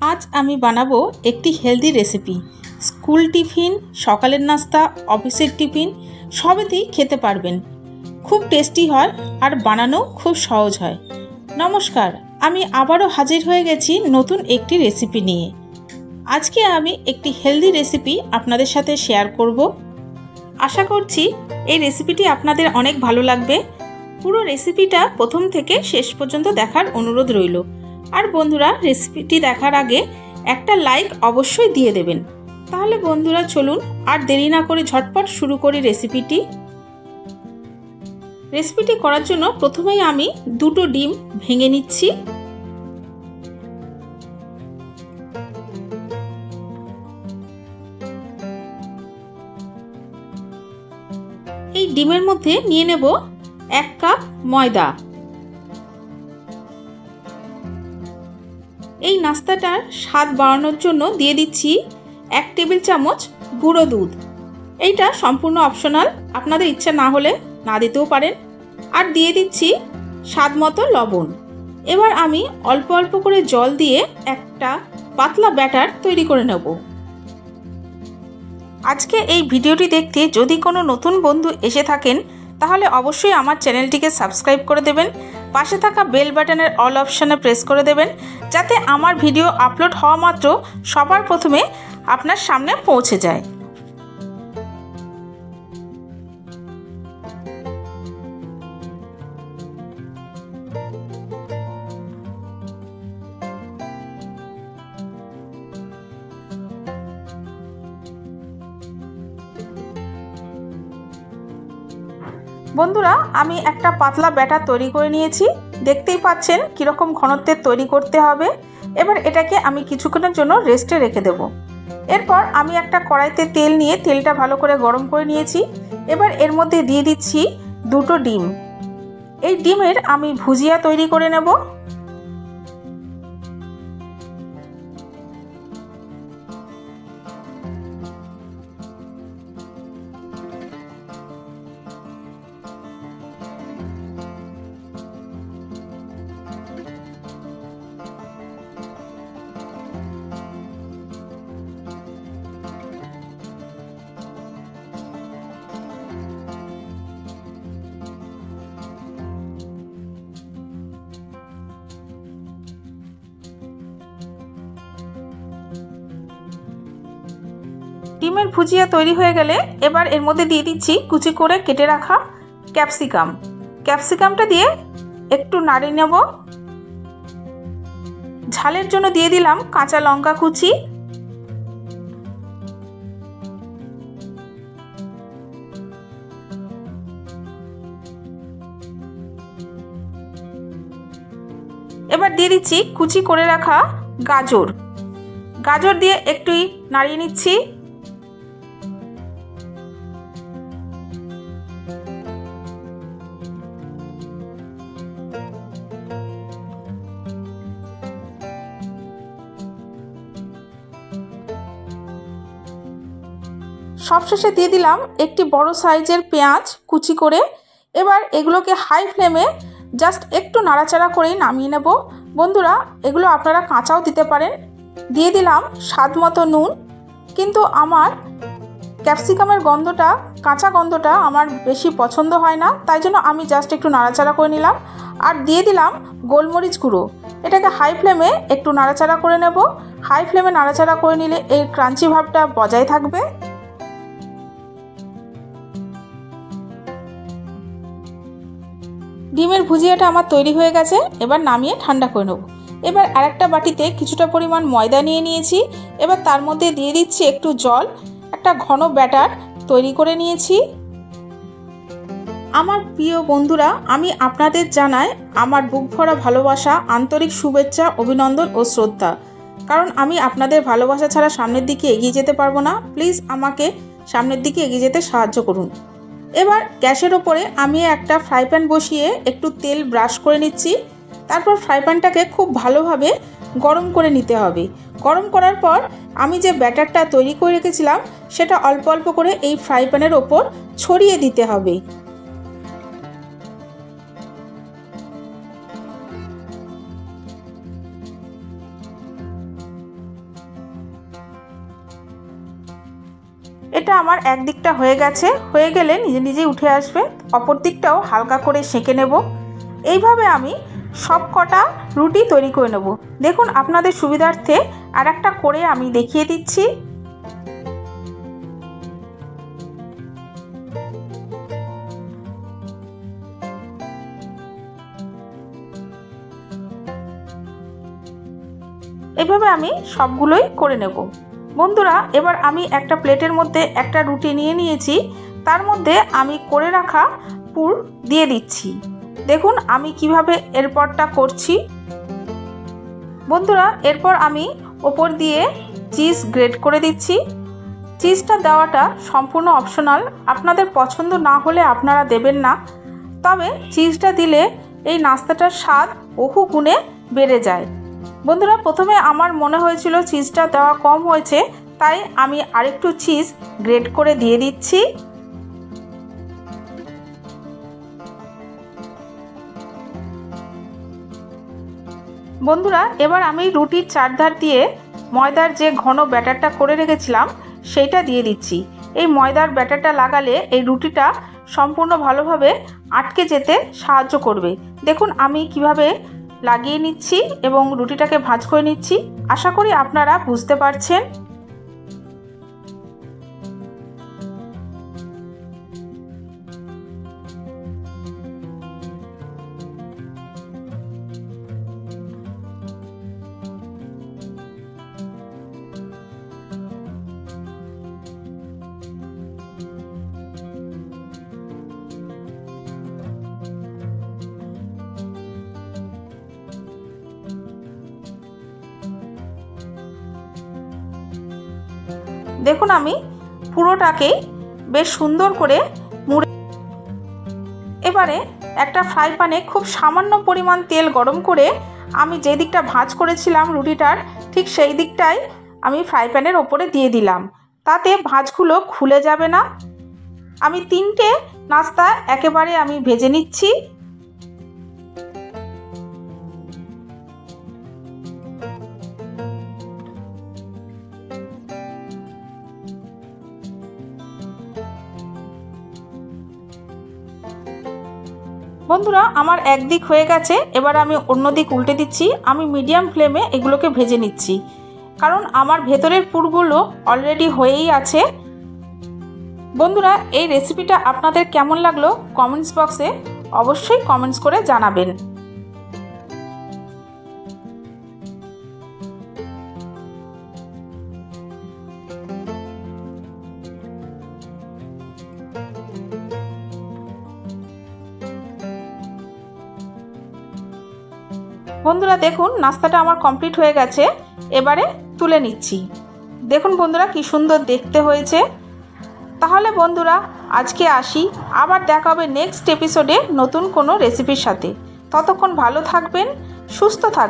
आज आमी बानाबो एकटी हेल्दी रेसिपि। स्कूल टिफिन, सकालेर नास्ता, अफिसेर टिफिन सबेतेई खेते पारबेन। खूब टेस्टी हय और बानानो खूब सहज हय। नमस्कार, आमी आबारो हाजिर हये गेছি नतून एकटी रेसिपि निये। आजके आमी एकटी हेल्दी रेसिपि आपनादेर साथे शेयर करब। आशा करछि এই রেসিপিটি আপনাদের অনেক ভালো লাগবে। পুরো রেসিপিটা প্রথম থেকে শেষ পর্যন্ত দেখার অনুরোধ রইল। আর বন্ধুরা, রেসিপিটি দেখার আগে একটা লাইক অবশ্যই দিয়ে দেবেন। তাহলে বন্ধুরা চলুন আর দেরি না করে ঝটপট শুরু করি রেসিপিটি। রেসিপিটি করার জন্য প্রথমেই আমি দুটো ডিম ভেঙে নিচ্ছি। এই ডিমের মধ্যে নিয়ে নেব 1 কাপ ময়দা। এই নাস্তাটার স্বাদ বাড়ানোর জন্য দিয়ে দিচ্ছি 1 টেবিল চামচ গুঁড়ো দুধ। এইটা সম্পূর্ণ অপশনাল, আপনাদের ইচ্ছা না হলে না দিতেও পারেন। আর দিয়ে দিচ্ছি স্বাদ মতো লবণ। এবার আমি অল্প অল্প করে জল দিয়ে একটা পাতলা ব্যাটার তৈরি করে নেব। আজকে এই ভিডিওটি দেখতে যদি কোনো নতুন বন্ধু এসে থাকেন তাহলে অবশ্যই আমার চ্যানেলটিকে সাবস্ক্রাইব করে দেবেন। পাশে থাকা বেল বাটনের অল অপশানে প্রেস করে দেবেন যাতে আমার ভিডিও আপলোড হওয়া মাত্র সবার প্রথমে আপনার সামনে পৌঁছে যায়। বন্ধুরা, আমি একটা পাতলা ব্যাটার তৈরি করে নিয়েছি। দেখতেই পাচ্ছেন কীরকম ঘনত্বের তৈরি করতে হবে। এবার এটাকে আমি কিছুক্ষণের জন্য রেস্টে রেখে দেব। এরপর আমি একটা কড়াইতে তেল নিয়ে তেলটা ভালো করে গরম করে নিয়েছি। এবার এর মধ্যে দিয়ে দিচ্ছি দুটো ডিম। এই ডিমের আমি ভুজিয়া তৈরি করে নেব। ডিমের ভুজিয়া তৈরি হয়ে গেলে এবার এর মধ্যে দিয়ে দিচ্ছি কুচি করে কেটে রাখা ক্যাপসিকাম। ক্যাপসিকামটা দিয়ে একটু নাড়িয়ে নেব। ঝালের জন্য দিয়ে দিলাম কাঁচা লঙ্কা কুচি। এবার দিয়ে দিচ্ছি কুচি করে রাখা গাজর। গাজর দিয়ে একটু নাড়িয়ে নিচ্ছি। সবশেষে দিয়ে দিলাম একটি বড় সাইজের পেঁয়াজ কুচি করে। এবার এগুলোকে হাই ফ্লেমে জাস্ট একটু নাড়াচাড়া করেই নামিয়ে নেব। বন্ধুরা, এগুলো আপনারা কাঁচাও দিতে পারেন। দিয়ে দিলাম স্বাদ মতো নুন। কিন্তু আমার ক্যাপসিকামের গন্ধটা, কাঁচা গন্ধটা আমার বেশি পছন্দ হয় না, তাই জন্য আমি জাস্ট একটু নাড়াচাড়া করে নিলাম। আর দিয়ে দিলাম গোলমরিচ গুঁড়ো। এটাকে হাই ফ্লেমে একটু নাড়াচাড়া করে নেব। হাই ফ্লেমে নাড়াচাড়া করে নিলে এই ক্রাঞ্চি ভাবটা বজায় থাকবে। ডিমের ভুজিয়াটা আমার তৈরি হয়ে গেছে। এবার নামিয়ে ঠান্ডা করে নেব। এবার আরেকটা বাটিতে কিছুটা পরিমাণ ময়দা নিয়ে নিয়েছি। এবার তার মধ্যে দিয়ে দিচ্ছি একটু জল। একটা ঘন ব্যাটার তৈরি করে নিয়েছি। আমার প্রিয় বন্ধুরা, আমি আপনাদের জানাই আমার বুক ভরা ভালোবাসা, আন্তরিক শুভেচ্ছা, অভিনন্দন ও শ্রদ্ধা। কারণ আমি আপনাদের ভালোবাসা ছাড়া সামনের দিকে এগিয়ে যেতে পারবো না। প্লিজ আমাকে সামনের দিকে এগিয়ে যেতে সাহায্য করুন। এবার গ্যাসের ওপরে আমি একটা ফ্রাই প্যান বসিয়ে একটু তেল ব্রাশ করে নিচ্ছি। তারপর ফ্রাই প্যানটাকে খুব ভালোভাবে গরম করে নিতে হবে। গরম করার পর আমি যে ব্যাটারটা তৈরি করে রেখেছিলাম সেটা অল্প অল্প করে এই ফ্রাই প্যানের ওপর ছড়িয়ে দিতে হবে। এটা আমার একদিকটা হয়ে গেছে, হয়ে গেলে নিজে নিজেই উঠে আসবে। অপর দিকটাও হালকা করে সেঁকে নেব। এইভাবে আমি সব কটা রুটি তৈরি করে নেব। দেখুন আপনাদের সুবিধার্থে আর একটা করে আমি দেখিয়ে দিচ্ছি। এভাবে আমি সবগুলোই করে নেব। বন্ধুরা, এবার আমি একটা প্লেটের মধ্যে একটা রুটি নিয়ে নিয়েছি, তার মধ্যে আমি করে রাখা পুর দিয়ে দিচ্ছি। দেখুন আমি কিভাবে এরপরটা করছি। বন্ধুরা, এরপর আমি ওপর দিয়ে চিজ গ্রেট করে দিচ্ছি। চিজটা দেওয়াটা সম্পূর্ণ অপশনাল, আপনাদের পছন্দ না হলে আপনারা দেবেন না, তবে চিজটা দিলে এই নাস্তাটার স্বাদ বহু গুণে বেড়ে যায়। বন্ধুরা, প্রথমে আমার মনে হয়েছিল চিজটা দেওয়া কম হয়েছে, তাই আমি আরেকটু চিজ গ্রেট করে দিয়ে দিচ্ছি। বন্ধুরা, এবার আমি রুটির চারধার দিয়ে ময়দার যে ঘন ব্যাটারটা করে রেখেছিলাম সেইটা দিয়ে দিচ্ছি। এই ময়দার ব্যাটারটা লাগালে এই রুটিটা সম্পূর্ণ ভালোভাবে আটকে যেতে সাহায্য করবে। দেখুন আমি কিভাবে লাগিয়ে নিচ্ছি এবং রুটিটাকে ভাঁজ করে নিচ্ছি। আশা করি আপনারা বুঝতে পারছেন। দেখুন আমি পুরোটাকে বেশ সুন্দর করে মুড়ে, এবারে একটা ফ্রাই প্যানে খুব সামান্য পরিমাণ তেল গরম করে আমি যে দিকটা ভাঁজ করেছিলাম রুটিটার ঠিক সেই দিকটাই আমি ফ্রাই প্যানের ওপরে দিয়ে দিলাম, তাতে ভাঁজগুলো খুলে যাবে না। আমি 3টে নাস্তা একেবারে আমি ভেজে নিচ্ছি। বন্ধুরা, আমার একদিক হয়ে গেছে, এবার আমি অন্য দিক উল্টে দিচ্ছি। আমি মিডিয়াম ফ্লেমে এগুলোকে ভেজে নিচ্ছি, কারণ আমার ভেতরের পুরগুলো অলরেডি হয়েই আছে। বন্ধুরা, এই রেসিপিটা আপনাদের কেমন লাগলো কমেন্টস বক্সে অবশ্যই কমেন্টস করে জানাবেন। বন্ধুরা, দেখুন নাস্তাটা আমার কমপ্লিট হয়ে গেছে, এবারে তুলে নিচ্ছি। দেখুন বন্ধুরা কি সুন্দর দেখতে হয়েছে। তাহলে বন্ধুরা আজকে আসি, আবার দেখা হবে নেক্সট এপিসোডে নতুন কোনো রেসিপির সাথে। ততক্ষণ ভালো থাকবেন, সুস্থ থাকবেন।